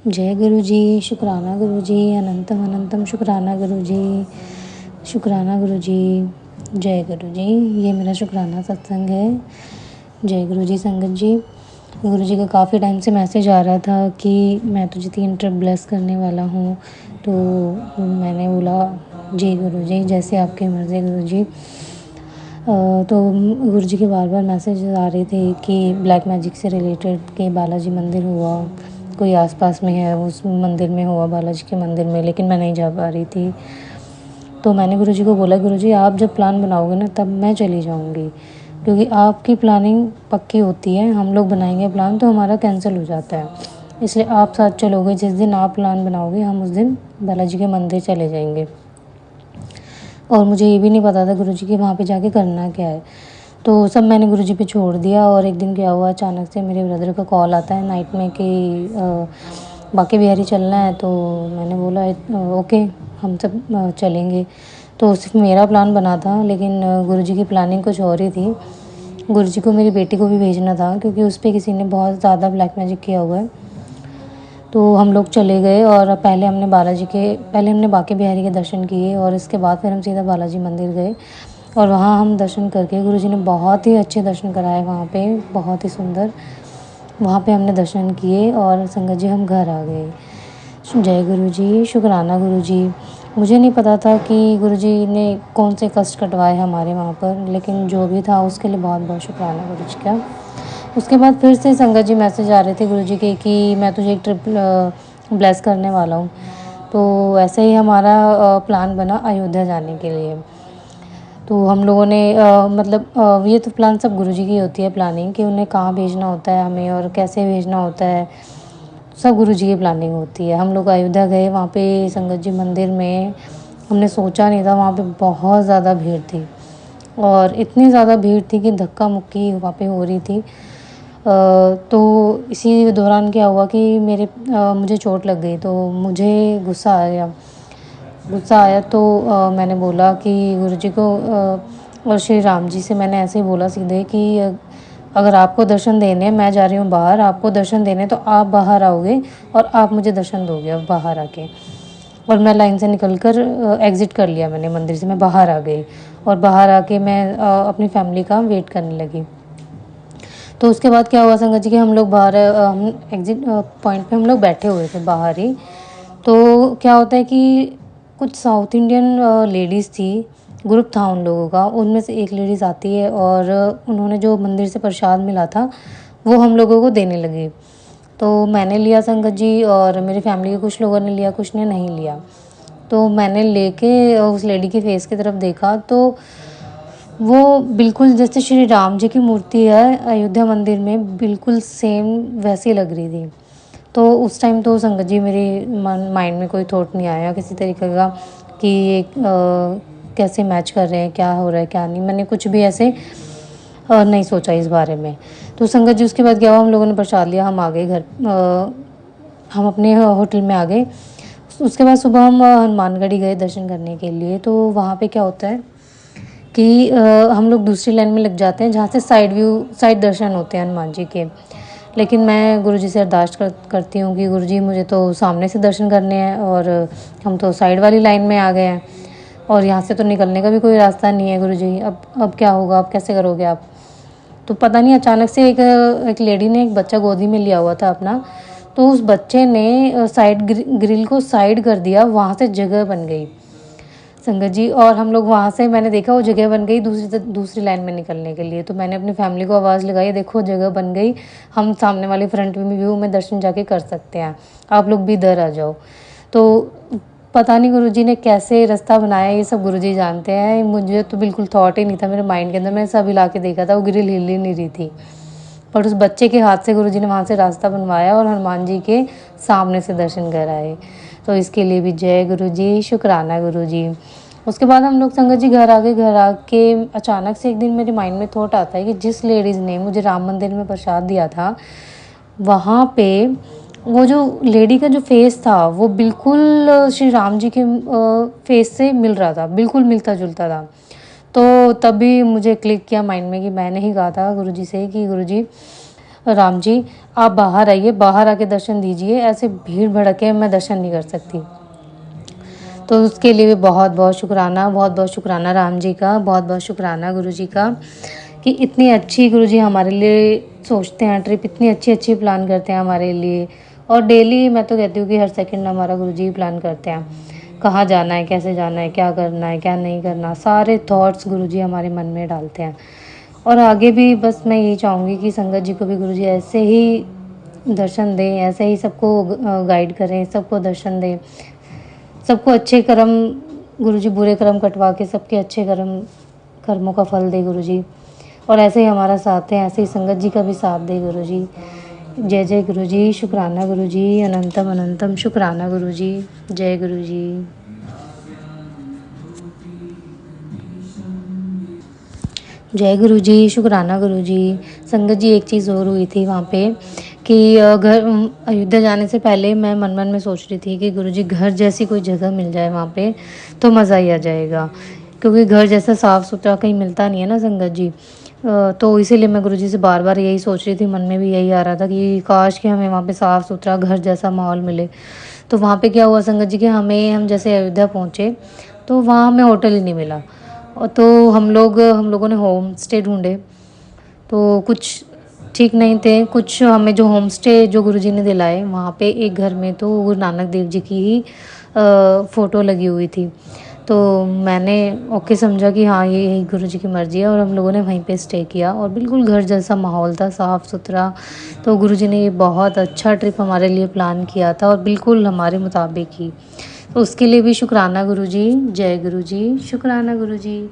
जय गुरु जी, शुक्राना गुरु जी, अनंतम अनंतम शुक्राना गुरु जी, शुक्राना गुरु जी, जय गुरु जी। ये मेरा शुक्राना सत्संग है। जय गुरु जी संगत जी। गुरु जी का काफ़ी टाइम से मैसेज आ रहा था कि मैं तुझे 3 ट्रिप ब्लेस करने वाला हूँ, तो मैंने बोला जी गुरु जी, जैसे आपकी मर्ज़ी गुरु जी। तो गुरु जी के बार बार मैसेज आ रहे थे कि ब्लैक मैजिक से रिलेटेड कि बालाजी मंदिर हुआ, कोई आसपास में है उस मंदिर में हुआ, बालाजी के मंदिर में, लेकिन मैं नहीं जा पा रही थी। तो मैंने गुरु जी को बोला, गुरु जी आप जब प्लान बनाओगे ना तब मैं चली जाऊंगी, क्योंकि आपकी प्लानिंग पक्की होती है, हम लोग बनाएंगे प्लान तो हमारा कैंसिल हो जाता है, इसलिए आप साथ चलोगे। जिस दिन आप प्लान बनाओगे हम उस दिन बालाजी के मंदिर चले जाएंगे। और मुझे ये भी नहीं पता था गुरुजी कि वहाँ पे जाके करना क्या है, तो सब मैंने गुरुजी पे छोड़ दिया। और एक दिन क्या हुआ, अचानक से मेरे ब्रदर का कॉल आता है नाइट में कि बांके बिहारी चलना है। तो मैंने बोला ओके, हम सब चलेंगे। तो सिर्फ मेरा प्लान बना था, लेकिन गुरुजी की प्लानिंग कुछ और ही थी। गुरुजी को मेरी बेटी को भी भेजना था, क्योंकि उस पर किसी ने बहुत ज़्यादा ब्लैक मैजिक किया हुआ है। तो हम लोग चले गए और पहले हमने बांके बिहारी के दर्शन किए, और इसके बाद फिर हम सीधा बालाजी मंदिर गए। और वहाँ हम दर्शन करके, गुरुजी ने बहुत ही अच्छे दर्शन कराए वहाँ पे, बहुत ही सुंदर। वहाँ पे हमने दर्शन किए और संगत जी हम घर आ गए। जय गुरु जी, शुक्राना गुरु जी। मुझे नहीं पता था कि गुरु जी ने कौन से कष्ट कटवाए हमारे वहाँ पर, लेकिन जो भी था उसके लिए बहुत बहुत शुक्राना गुरु जी का। उसके बाद फिर से संगत जी मैसेज आ रहे थे गुरु जी के कि मैं तुझे एक ट्रिप ब्लेस करने वाला हूँ। तो ऐसे ही हमारा प्लान बना अयोध्या जाने के लिए। तो हम लोगों ने ये तो प्लान सब गुरु जी की होती है प्लानिंग, कि उन्हें कहाँ भेजना होता है हमें और कैसे भेजना होता है, सब गुरु जी की प्लानिंग होती है। हम लोग अयोध्या गए, वहाँ पे संगत जी मंदिर में हमने सोचा नहीं था, वहाँ पे बहुत ज़्यादा भीड़ थी, और इतनी ज़्यादा भीड़ थी कि धक्का मुक्की वहाँ पे हो रही थी। तो इसी दौरान क्या हुआ कि मुझे चोट लग गई, तो मुझे गुस्सा आया। तो मैंने बोला कि गुरु जी को और श्री राम जी से मैंने ऐसे ही बोला सीधे कि अगर आपको दर्शन देने, मैं जा रही हूँ बाहर, आपको दर्शन देने तो आप बाहर आओगे और आप मुझे दर्शन दोगे अब बाहर आके। और मैं लाइन से निकलकर एग्ज़िट कर लिया मैंने मंदिर से, मैं बाहर आ गई, और बाहर आके मैं अपनी फैमिली का वेट करने लगी। तो उसके बाद क्या हुआ संगत जी कि हम लोग बाहर हम एग्ज़िट पॉइंट पे हम लोग बैठे हुए थे बाहर ही। तो क्या होता है कि कुछ साउथ इंडियन लेडीज़ थी, ग्रुप था उन लोगों का, उनमें से एक लेडीज़ आती है और उन्होंने जो मंदिर से प्रसाद मिला था वो हम लोगों को देने लगी। तो मैंने लिया संगत जी, और मेरी फैमिली के कुछ लोगों ने लिया, कुछ ने नहीं लिया। तो मैंने लेके उस लेडी के फेस की तरफ देखा, तो वो बिल्कुल जैसे श्री राम जी की मूर्ति है अयोध्या मंदिर में, बिल्कुल सेम वैसी लग रही थी। तो उस टाइम तो संगत जी मेरे माइंड में कोई थॉट नहीं आया किसी तरीके का कि ये कैसे मैच कर रहे हैं, क्या हो रहा है क्या नहीं, मैंने कुछ भी ऐसे नहीं सोचा इस बारे में। तो संगत जी उसके बाद क्या हुआ, हम लोगों ने प्रसाद लिया, हम आ गए घर, हम अपने होटल में आ गए। उसके बाद सुबह हम हनुमानगढ़ी गए दर्शन करने के लिए। तो वहाँ पे क्या होता है कि हम लोग दूसरी लाइन में लग जाते हैं जहाँ से साइड दर्शन होते हैं हनुमान जी के। लेकिन मैं गुरुजी से अरदास करती हूँ कि गुरुजी मुझे तो सामने से दर्शन करने हैं, और हम तो साइड वाली लाइन में आ गए हैं, और यहाँ से तो निकलने का भी कोई रास्ता नहीं है गुरुजी, अब क्या होगा, अब कैसे करोगे आप। तो पता नहीं अचानक से एक लेडी ने एक बच्चा गोदी में लिया हुआ था अपना, तो उस बच्चे ने ग्रिल को साइड कर दिया, वहाँ से जगह बन गई संगत जी। और हम लोग वहाँ से, मैंने देखा वो जगह बन गई दूसरी लाइन में निकलने के लिए। तो मैंने अपनी फैमिली को आवाज़ लगाई, देखो जगह बन गई, हम सामने वाली फ्रंट में व्यू में दर्शन जाके कर सकते हैं, आप लोग भी इधर आ जाओ। तो पता नहीं गुरुजी ने कैसे रास्ता बनाया, ये सब गुरुजी जानते हैं, मुझे तो बिल्कुल थॉट ही नहीं था मेरे माइंड के अंदर। मैंने सब हिला के देखा था, वो ग्रिल हिल ही नहीं रही थी, पर उस बच्चे के हाथ से गुरुजी ने वहाँ से रास्ता बनवाया और हनुमान जी के सामने से दर्शन कराए। तो इसके लिए भी जय गुरु जी, शुक्राना गुरु जी। उसके बाद हम लोग संगत जी घर आ गए। घर आके अचानक से एक दिन मेरे माइंड में थॉट आता है कि जिस लेडीज़ ने मुझे राम मंदिर में प्रसाद दिया था, वहाँ पे वो जो लेडी का जो फेस था वो बिल्कुल श्री राम जी के फेस से मिल रहा था, बिल्कुल मिलता जुलता था। तो तभी मुझे क्लिक किया माइंड में कि मैंने ही कहा था गुरुजी से कि गुरुजी राम जी आप बाहर आइए, बाहर आके दर्शन दीजिए, ऐसे भीड़ भड़के मैं दर्शन नहीं कर सकती। तो उसके लिए भी बहुत बहुत शुक्राना, बहुत बहुत शुक्राना राम जी का, बहुत बहुत शुक्राना गुरु जी का कि इतनी अच्छी गुरु जी हमारे लिए सोचते हैं, ट्रिप इतनी अच्छी अच्छी प्लान करते हैं हमारे लिए। और डेली मैं तो कहती हूँ कि हर सेकंड हमारा गुरु जी प्लान करते हैं, कहाँ जाना है, कैसे जाना है, क्या करना है, क्या नहीं करना, सारे थॉट्स गुरु जी हमारे मन में डालते हैं। और आगे भी बस मैं यही चाहूँगी कि संगत जी को भी गुरु जी ऐसे ही दर्शन दें, ऐसे ही सबको गाइड करें, सबको दर्शन दें, सबको अच्छे कर्म गुरुजी बुरे कर्म कटवा के सबके अच्छे कर्मों का फल दे गुरुजी। और ऐसे ही हमारा साथ है, ऐसे ही संगत जी का भी साथ दे गुरुजी। जय जय गुरुजी, शुक्राना गुरुजी, अनंतम अनंतम शुक्राना गुरुजी। जय गुरुजी। जय गुरुजी, शुक्राना गुरुजी। संगत जी एक चीज़ और हुई थी वहाँ पे कि अयोध्या जाने से पहले मैं मन मन में सोच रही थी कि गुरुजी घर जैसी कोई जगह मिल जाए वहाँ पे तो मज़ा ही आ जाएगा, क्योंकि घर जैसा साफ़ सुथरा कहीं मिलता नहीं है ना संगत जी। तो इसीलिए मैं गुरुजी से बार बार यही सोच रही थी, मन में भी यही आ रहा था कि काश कि हमें वहाँ पे साफ़ सुथरा घर जैसा माहौल मिले। तो वहाँ पे क्या हुआ संगत जी कि हम जैसे अयोध्या पहुँचे तो वहाँ हमें होटल ही नहीं मिला। और तो हम लोगों ने होम स्टे ढूंढे, तो कुछ ठीक नहीं थे। कुछ हमें जो होम स्टे जो गुरुजी ने दिलाए वहाँ पे एक घर में तो गुरु नानक देव जी की ही फ़ोटो लगी हुई थी। तो मैंने ओके समझा कि हाँ ये यही गुरुजी की मर्ज़ी है, और हम लोगों ने वहीं पे स्टे किया और बिल्कुल घर जैसा माहौल था, साफ़ सुथरा। तो गुरुजी ने ये बहुत अच्छा ट्रिप हमारे लिए प्लान किया था और बिल्कुल हमारे मुताबिक ही। तो उसके लिए भी शुक्राना गुरुजी। जय गुरुजी, शुक्राना गुरुजी।